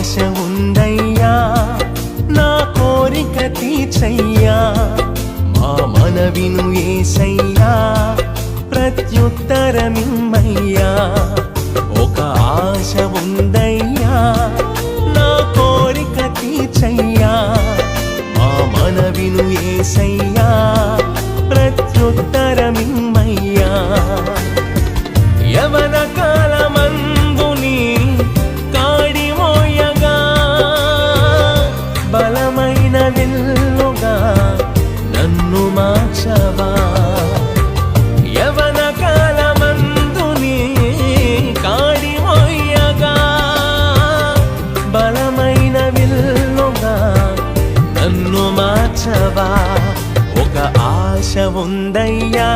ఆశ ఉందయ్యా నా కోరిక తీర్చయ్యా మా మనవిను యేసయ్యా ప్రత్యుత్తరమిమ్మయ్యా ఒక ఆశ ఉందయ్యా నా కోరిక తీర్చయ్యా మా మనవిను యేసయ్యా ప్రత్యుత్తరమిమ్మయ్యా యవన కాలమందుని కాడి మోయగా బలమైన విల్లుగా నన్ను మార్చవా యవన కాలమందుని కాడి మోయగా బలమైన విల్లుగా నన్ను మార్చవా ఒక ఆశ ఉందయ్యా